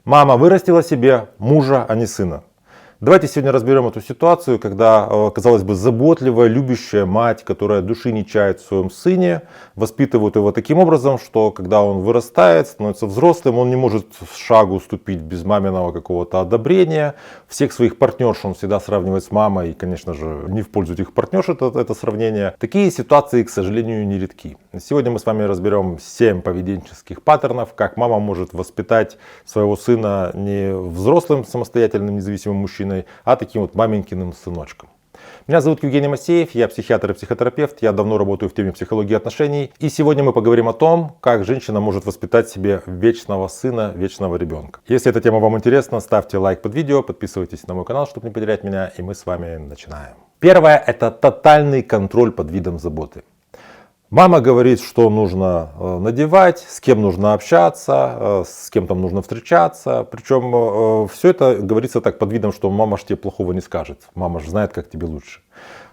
Мама вырастила себе мужа, а не сына. Давайте сегодня разберем эту ситуацию, когда, казалось бы, заботливая, любящая мать, которая души не чает в своем сыне, воспитывает его таким образом, что когда он вырастает, становится взрослым, он не может шагу ступить без маминого какого-то одобрения. Всех своих партнерш он всегда сравнивает с мамой, и, конечно же, не в пользу этих партнерш это сравнение. Такие ситуации, к сожалению, нередки. Сегодня мы с вами разберем 7 поведенческих паттернов, как мама может воспитать своего сына не взрослым, самостоятельным, независимым мужчиной, а таким вот маменькиным сыночком. Меня зовут Евгений Масеев, я психиатр и психотерапевт, я давно работаю в теме психологии отношений. И сегодня мы поговорим о том, как женщина может воспитать себе вечного сына, вечного ребенка. Если эта тема вам интересна, ставьте лайк под видео, подписывайтесь на мой канал, чтобы не потерять меня, и мы с вами начинаем. Первое – это тотальный контроль под видом заботы. Мама говорит, что нужно надевать, с кем нужно общаться, с кем там нужно встречаться. Причем все это говорится так под видом, что мама ж тебе плохого не скажет. Мама же знает, как тебе лучше.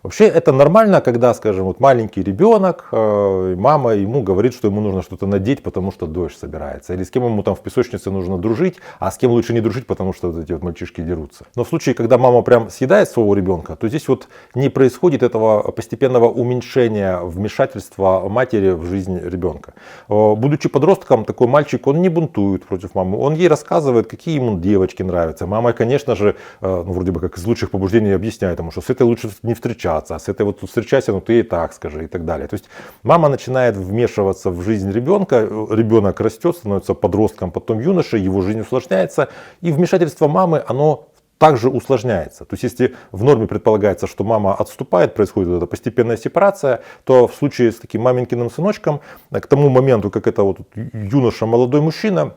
Вообще это нормально, когда, скажем, вот маленький ребенок, мама ему говорит, что ему нужно что-то надеть, потому что дождь собирается. Или с кем ему там в песочнице нужно дружить, а с кем лучше не дружить, потому что вот эти вот мальчишки дерутся. Но в случае, когда мама прям съедает своего ребенка, то здесь вот не происходит этого постепенного уменьшения вмешательства матери в жизнь ребенка. Будучи подростком, такой мальчик, он не бунтует против мамы, он ей рассказывает, какие ему девочки нравятся. Мама, конечно же, вроде бы как из лучших побуждений объясняет ему, что с этой лучше не встречаться. А с этой вот тут встречайся, ну ты и так скажи и так далее. То есть мама начинает вмешиваться в жизнь ребенка, ребенок растет, становится подростком, потом юношей, его жизнь усложняется, и вмешательство мамы, оно также усложняется. То есть если в норме предполагается, что мама отступает, происходит вот эта постепенная сепарация, то в случае с таким маменькиным сыночком, к тому моменту, как это вот юноша, молодой мужчина,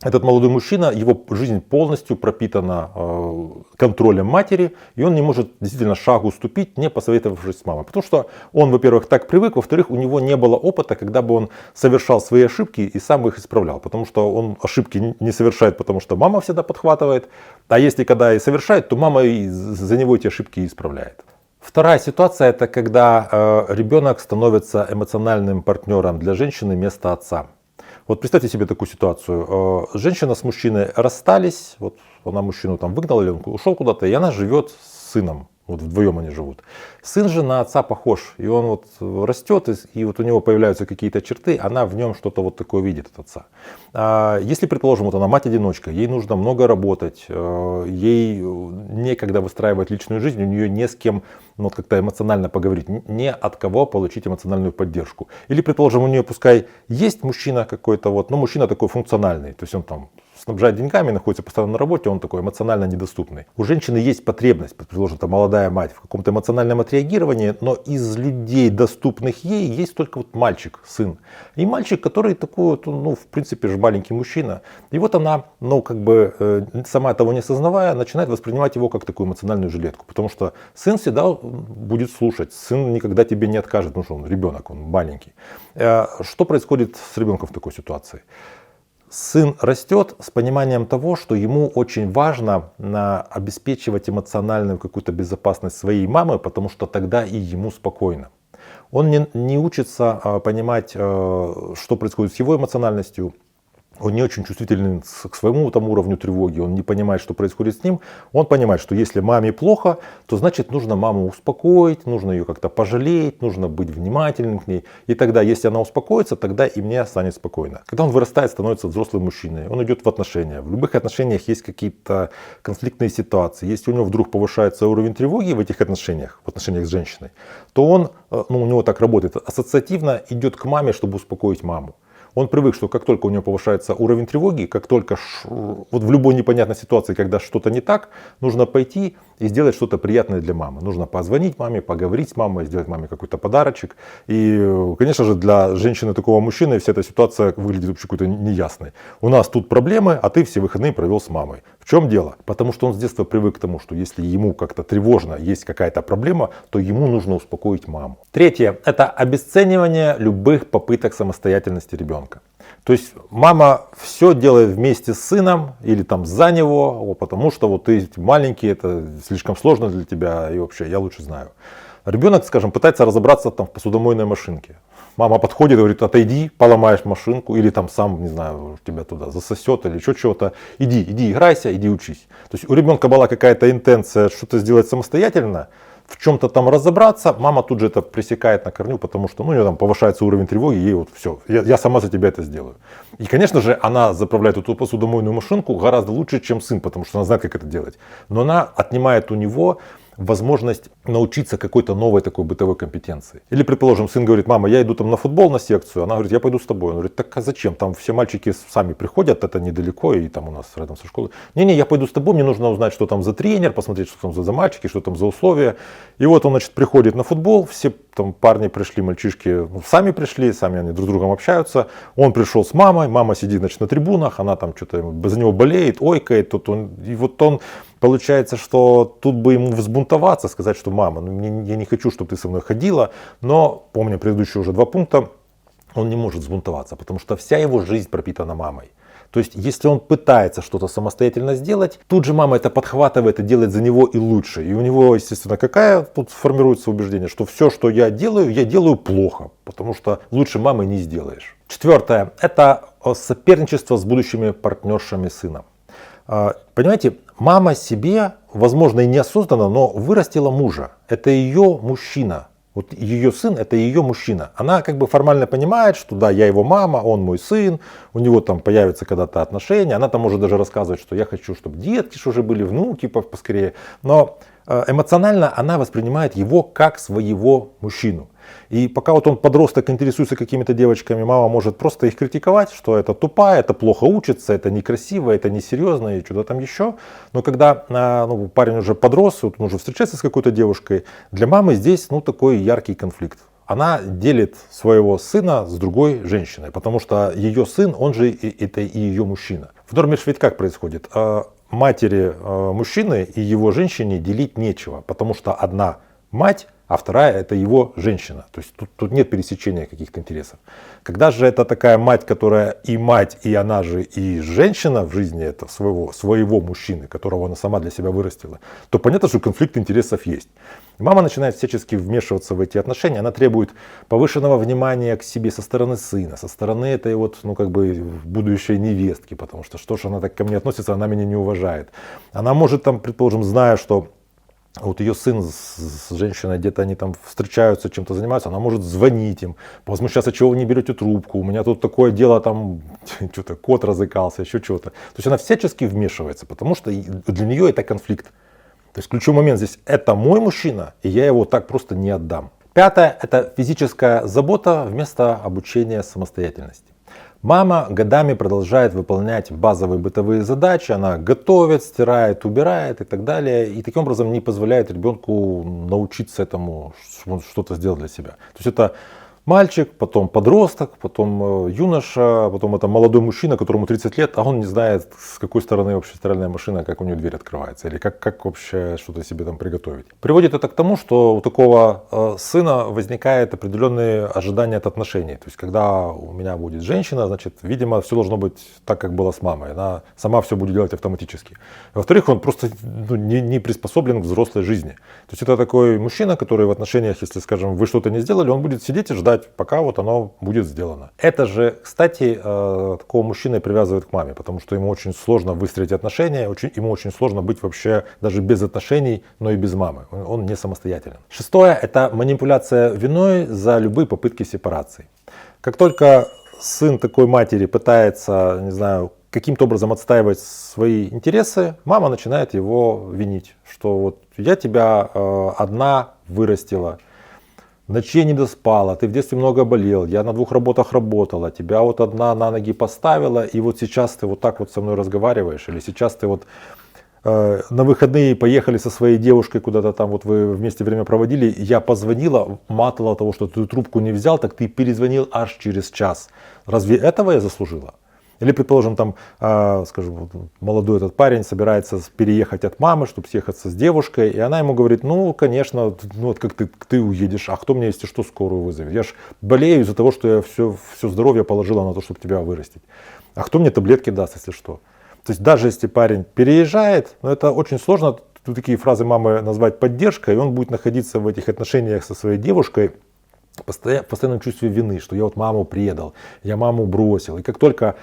этот молодой мужчина, его жизнь полностью пропитана контролем матери, и он не может действительно шагу ступить, не посоветовавшись с мамой. Потому что он, во-первых, так привык, во-вторых, у него не было опыта, когда бы он совершал свои ошибки и сам их исправлял. Потому что он ошибки не совершает, потому что мама всегда подхватывает. А если когда и совершает, то мама и за него эти ошибки и исправляет. Вторая ситуация – это когда ребенок становится эмоциональным партнером для женщины вместо отца. Вот представьте себе такую ситуацию. Женщина с мужчиной расстались, вот она мужчину там выгнала, или он ушел куда-то, и она живет с сыном. Вот вдвоем они живут. Сын же на отца похож, и он вот растет, и вот у него появляются какие-то черты, она в нем что-то вот такое видит от отца. Если, предположим, вот она мать-одиночка, ей нужно много работать, ей некогда выстраивать личную жизнь, у нее не с кем вот как-то эмоционально поговорить, не от кого получить эмоциональную поддержку. Или, предположим, у нее пускай есть мужчина какой-то, вот, но мужчина такой функциональный, то есть он там снабжает деньгами, находится постоянно на работе, он такой эмоционально недоступный. У женщины есть потребность, предположим, это молодая мать, в каком-то эмоциональном отреагировании, но из людей, доступных ей, есть только вот мальчик, сын. И мальчик, который такой вот, ну, в принципе же маленький мужчина. И вот она, ну, как бы, сама того не осознавая, начинает воспринимать его как такую эмоциональную жилетку. Потому что сын всегда будет слушать, сын никогда тебе не откажет, потому что он ребенок, он маленький. Что происходит с ребенком в такой ситуации? Сын растет с пониманием того, что ему очень важно обеспечивать эмоциональную какую-то безопасность своей мамы, потому что тогда и ему спокойно. Он не учится понимать, что происходит с его эмоциональностью. Он не очень чувствителен к своему там уровню тревоги, он не понимает, что происходит с ним. Он понимает, что если маме плохо, то значит нужно маму успокоить, нужно ее как-то пожалеть, нужно быть внимательным к ней. И тогда, если она успокоится, тогда и мне станет спокойно. Когда он вырастает, становится взрослым мужчиной, он идет в отношения. В любых отношениях есть какие-то конфликтные ситуации. Если у него вдруг повышается уровень тревоги в этих отношениях, в отношениях с женщиной, то он, ну, у него так работает, ассоциативно идет к маме, чтобы успокоить маму. Он привык, что как только у него повышается уровень тревоги, как только вот в любой непонятной ситуации, когда что-то не так, нужно пойти и сделать что-то приятное для мамы. Нужно позвонить маме, поговорить с мамой, сделать маме какой-то подарочек. И, конечно же, для женщины такого мужчины вся эта ситуация выглядит вообще какой-то неясной. У нас тут проблемы, а ты все выходные провел с мамой. В чем дело? Потому что он с детства привык к тому, что если ему как-то тревожно, есть какая-то проблема, то ему нужно успокоить маму. Третье – это обесценивание любых попыток самостоятельности ребенка. То есть мама все делает вместе с сыном или там за него, потому что вот ты маленький, это слишком сложно для тебя и вообще я лучше знаю. Ребенок, скажем, пытается разобраться там в посудомойной машинке. Мама подходит и говорит: отойди, поломаешь машинку, или там сам, не знаю, тебя туда засосет, или еще чего-то. Иди играйся, иди учись. То есть у ребенка была какая-то интенция что-то сделать самостоятельно, в чем-то там разобраться, мама тут же это пресекает на корню, потому что у нее там повышается уровень тревоги, ей вот все, я сама за тебя это сделаю. И, конечно же, она заправляет эту посудомойную машинку гораздо лучше, чем сын, потому что она знает, как это делать. Но она отнимает у него возможность научиться какой-то новой такой бытовой компетенции. Или, предположим, сын говорит: мама, я иду там на футбол, на секцию. Она говорит: я пойду с тобой. Он говорит: так а зачем? Там все мальчики сами приходят, это недалеко, и там у нас рядом со школой. Не-не, я пойду с тобой, мне нужно узнать, что там за тренер, посмотреть, что там за мальчики, что там за условия. И вот он, значит, приходит на футбол, все там парни пришли, мальчишки сами пришли, сами они друг с другом общаются. Он пришел с мамой, мама сидит, значит, на трибунах, она там что-то за него болеет, ойкает. И вот он, получается, что тут бы ему взбунтоваться, сказать, что: мама, я не хочу, чтобы ты со мной ходила. Но, помня предыдущие уже 2 пункта, он не может взбунтоваться, потому что вся его жизнь пропитана мамой. То есть, если он пытается что-то самостоятельно сделать, тут же мама это подхватывает и делает за него и лучше. И у него, естественно, какая тут формируется убеждение, что все, что я делаю плохо, потому что лучше мамы не сделаешь. 4. Это соперничество с будущими партнершами сына. Понимаете, мама себе, возможно, и неосознанно, но вырастила мужа. Это ее мужчина. Вот ее сын — это ее мужчина. Она как бы формально понимает, что да, я его мама, он мой сын, у него там появятся когда-то отношения. Она там может даже рассказывать, что я хочу, чтобы детки уже были, внуки поскорее. Но эмоционально она воспринимает его как своего мужчину. И пока вот он подросток, интересуется какими-то девочками, мама может просто их критиковать, что это тупая, это плохо учится, это некрасиво, это несерьезно и что-то там еще. Но когда парень уже подрос, вот он уже встречается с какой-то девушкой, для мамы здесь такой яркий конфликт. Она делит своего сына с другой женщиной, потому что ее сын, он же это и ее мужчина. В норме ведь как происходит? Матери мужчины и его женщине делить нечего, потому что одна мать, а вторая — это его женщина. То есть тут нет пересечения каких-то интересов. Когда же это такая мать, которая и мать, и она же и женщина в жизни это своего мужчины, которого она сама для себя вырастила, то понятно, что конфликт интересов есть. И мама начинает всячески вмешиваться в эти отношения. Она требует повышенного внимания к себе со стороны сына, со стороны этой будущей невестки, потому что ж она так ко мне относится, она меня не уважает. Она может там, предположим, зная, что вот ее сын с женщиной где-то они там встречаются, чем-то занимаются, она может звонить им, возмущаться: чего вы не берете трубку, у меня тут такое дело, там что-то кот разыкался, еще что-то. То есть она всячески вмешивается, потому что для нее это конфликт. То есть ключевой момент здесь: это мой мужчина, и я его так просто не отдам. 5. Это физическая забота вместо обучения самостоятельности. Мама годами продолжает выполнять базовые бытовые задачи, она готовит, стирает, убирает и так далее, и таким образом не позволяет ребенку научиться этому, что-то сделать для себя. То есть это мальчик, потом подросток, потом юноша, потом это молодой мужчина, которому 30 лет, а он не знает, с какой стороны вообще стиральная машина, как у нее дверь открывается, или как вообще что-то себе там приготовить. Приводит это к тому, что у такого сына возникает определенные ожидания от отношений. То есть когда у меня будет женщина, значит, видимо, все должно быть так, как было с мамой. Она сама все будет делать автоматически. Во-вторых, он просто не приспособлен к взрослой жизни. То есть это такой мужчина, который в отношениях, если, скажем, вы что-то не сделали, он будет сидеть и ждать, пока вот оно будет сделано. Это же, кстати, такого мужчины привязывает к маме, потому что ему очень сложно выстроить отношения, ему очень сложно быть вообще даже без отношений, но и без мамы. Он не самостоятелен. 6. Это манипуляция виной за любые попытки сепарации. Как только сын такой матери пытается, не знаю, каким-то образом отстаивать свои интересы, мама начинает его винить, что вот я тебя одна вырастила, ночей не доспала, ты в детстве много болел, я на 2 работах работала, тебя вот одна на ноги поставила, и вот сейчас ты вот так вот со мной разговариваешь, или сейчас ты вот на выходные поехали со своей девушкой куда-то там, вот вы вместе время проводили, я позвонила, мало того, что ты трубку не взял, так ты перезвонил аж через час. Разве этого я заслужила? Или, предположим, там, скажем, молодой этот парень собирается переехать от мамы, чтобы съехаться с девушкой, и она ему говорит: ну, конечно, вот как ты уедешь, а кто мне, если что, скорую вызовет? Я ж болею из-за того, что я все здоровье положила на то, чтобы тебя вырастить. А кто мне таблетки даст, если что? То есть даже если парень переезжает, но это очень сложно, такие фразы мамы назвать поддержкой, и он будет находиться в этих отношениях со своей девушкой в постоянном чувстве вины, что я вот маму предал, я маму бросил. И как только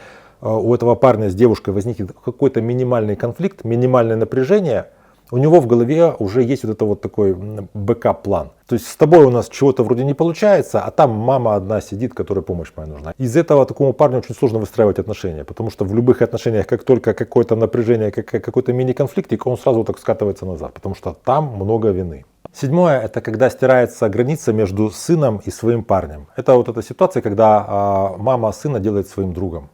у этого парня с девушкой возникнет какой-то минимальный конфликт, минимальное напряжение, у него в голове уже есть вот это вот такой бэкап-план. То есть с тобой у нас чего-то вроде не получается, а там мама одна сидит, которой помощь моя нужна. Из этого такому парню очень сложно выстраивать отношения, потому что в любых отношениях, как только какое-то напряжение, какой-то мини-конфликтик, он сразу так скатывается назад, потому что там много вины. Седьмое, это когда стирается граница между сыном и своим парнем. Это вот эта ситуация, когда мама сына делает своим другом.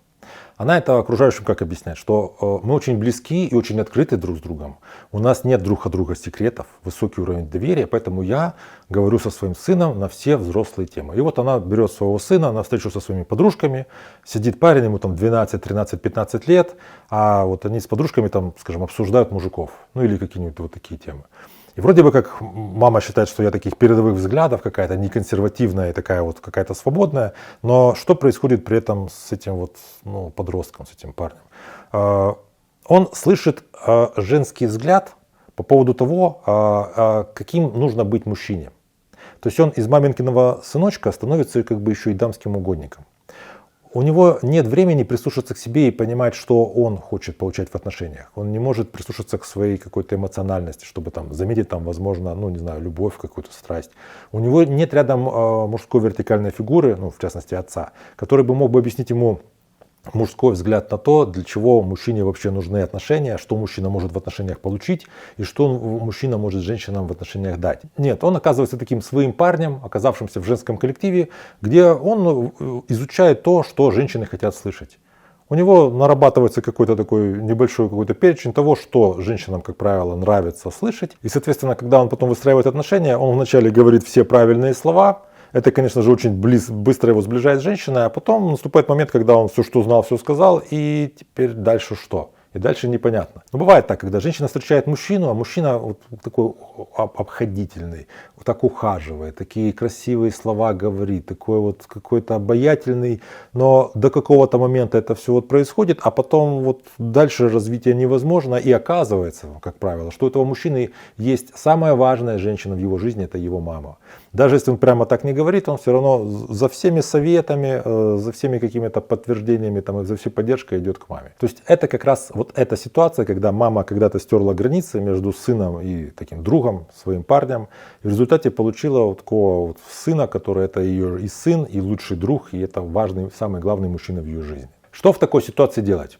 Она это окружающим как объясняет, что мы очень близки и очень открыты друг с другом. У нас нет друг от друга секретов, высокий уровень доверия, поэтому я говорю со своим сыном на все взрослые темы. И вот она берет своего сына на встречу со своими подружками, сидит парень, ему там 12, 13, 15 лет, а вот они с подружками там, скажем, обсуждают мужиков, ну или какие-нибудь вот такие темы. И вроде бы как мама считает, что я таких передовых взглядов, какая-то неконсервативная и такая вот какая-то свободная, но что происходит при этом с этим вот подростком, с этим парнем? Он слышит женский взгляд по поводу того, каким нужно быть мужчине. То есть он из маменькиного сыночка становится как бы еще и дамским угодником. У него нет времени прислушаться к себе и понимать, что он хочет получать в отношениях. Он не может прислушаться к своей какой-то эмоциональности, чтобы там заметить там, возможно, любовь, какую-то страсть. У него нет рядом мужской вертикальной фигуры, в частности отца, который бы мог бы объяснить ему мужской взгляд на то, для чего мужчине вообще нужны отношения, что мужчина может в отношениях получить и что мужчина может женщинам в отношениях дать. Нет, он оказывается таким своим парнем, оказавшимся в женском коллективе, где он изучает то, что женщины хотят слышать. У него нарабатывается какой-то такой небольшой какой-то перечень того, что женщинам, как правило, нравится слышать. И, соответственно, когда он потом выстраивает отношения, он вначале говорит все правильные слова. Это, конечно же, очень быстро его сближает с женщиной, а потом наступает момент, когда он все, что знал, все сказал, и теперь дальше что? И дальше непонятно. Но бывает так, когда женщина встречает мужчину, а мужчина вот такой обходительный, вот так ухаживает, такие красивые слова говорит, такой вот какой-то обаятельный, но до какого-то момента это все вот происходит, а потом вот дальше развитие невозможно, и оказывается, как правило, что у этого мужчины есть самая важная женщина в его жизни, это его мама. Даже если он прямо так не говорит, он все равно за всеми советами, за всеми какими-то подтверждениями, там, и за всей поддержкой идет к маме. То есть это как раз вот эта ситуация, когда мама когда-то стерла границы между сыном и таким другом, своим парнем, и в результате получила вот такого вот сына, который это ее и сын, и лучший друг, и это важный, самый главный мужчина в ее жизни. Что в такой ситуации делать?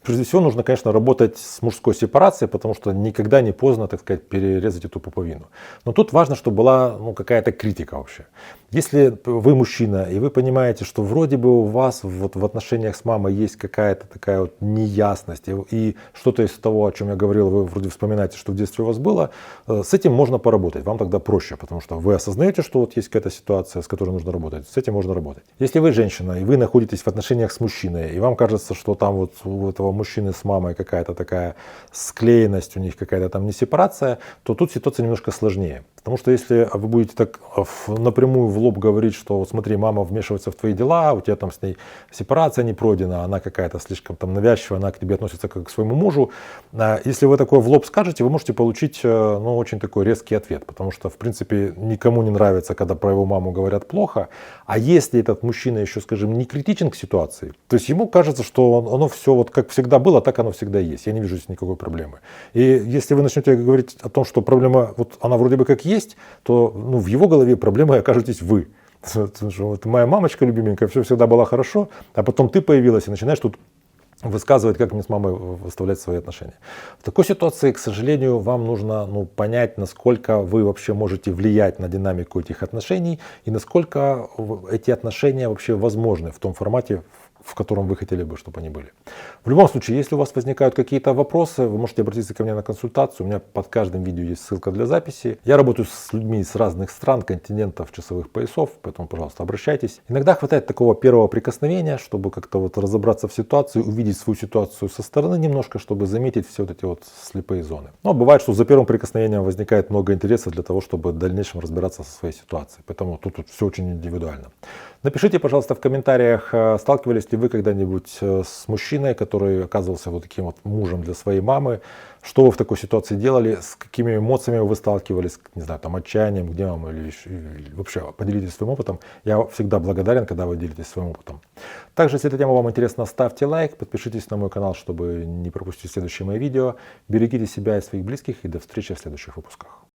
Прежде всего, нужно, конечно, работать с мужской сепарацией, потому что никогда не поздно, так сказать, перерезать эту пуповину. Но тут важно, чтобы была какая-то критика вообще. Если вы мужчина, и вы понимаете, что вроде бы у вас вот в отношениях с мамой есть какая-то такая вот неясность, и что-то из того, о чем я говорил, вы вроде вспоминаете, что в детстве у вас было, с этим можно поработать, вам тогда проще, потому что вы осознаете, что вот есть какая-то ситуация, с которой нужно работать, с этим можно работать. Если вы женщина, и вы находитесь в отношениях с мужчиной, и вам кажется, что там вот у этого мужчины с мамой какая-то такая склеенность, у них какая-то там не сепарация, то тут ситуация немножко сложнее. Потому что если вы будете так напрямую в лоб говорить, что вот смотри, мама вмешивается в твои дела, у тебя там с ней сепарация не пройдена, она какая-то слишком там навязчивая, она к тебе относится как к своему мужу. Если вы такое в лоб скажете, вы можете получить очень такой резкий ответ, потому что в принципе никому не нравится, когда про его маму говорят плохо. А если этот мужчина еще, скажем, не критичен к ситуации, то есть ему кажется, что оно все вот как всегда было, так оно всегда есть. Я не вижу здесь никакой проблемы. И если вы начнете говорить о том, что проблема, вот она вроде бы как есть, то в его голове проблемой окажетесь вы. Вот моя мамочка любименькая, все всегда было хорошо, а потом ты появилась и начинаешь тут высказывать, как мне с мамой выставлять свои отношения. В такой ситуации, к сожалению, вам нужно понять, насколько вы вообще можете влиять на динамику этих отношений и насколько эти отношения вообще возможны в том формате, в котором вы хотели бы, чтобы они были. В любом случае, если у вас возникают какие-то вопросы, вы можете обратиться ко мне на консультацию. У меня под каждым видео есть ссылка для записи. Я работаю с людьми с разных стран, континентов, часовых поясов, поэтому, пожалуйста, обращайтесь. Иногда хватает такого первого прикосновения, чтобы как-то вот разобраться в ситуации, увидеть свою ситуацию со стороны немножко, чтобы заметить все вот эти вот слепые зоны. Но бывает, что за первым прикосновением возникает много интереса для того, чтобы в дальнейшем разбираться со своей ситуацией. Поэтому тут все очень индивидуально. Напишите, пожалуйста, в комментариях, сталкивались ли вы когда-нибудь с мужчиной, который оказывался вот таким вот мужем для своей мамы? Что вы в такой ситуации делали? С какими эмоциями вы сталкивались? Не знаю, там, отчаянием, гневом или вообще поделитесь своим опытом. Я всегда благодарен, когда вы делитесь своим опытом. Также, если эта тема вам интересна, ставьте лайк, подпишитесь на мой канал, чтобы не пропустить следующие мои видео. Берегите себя и своих близких, и до встречи в следующих выпусках.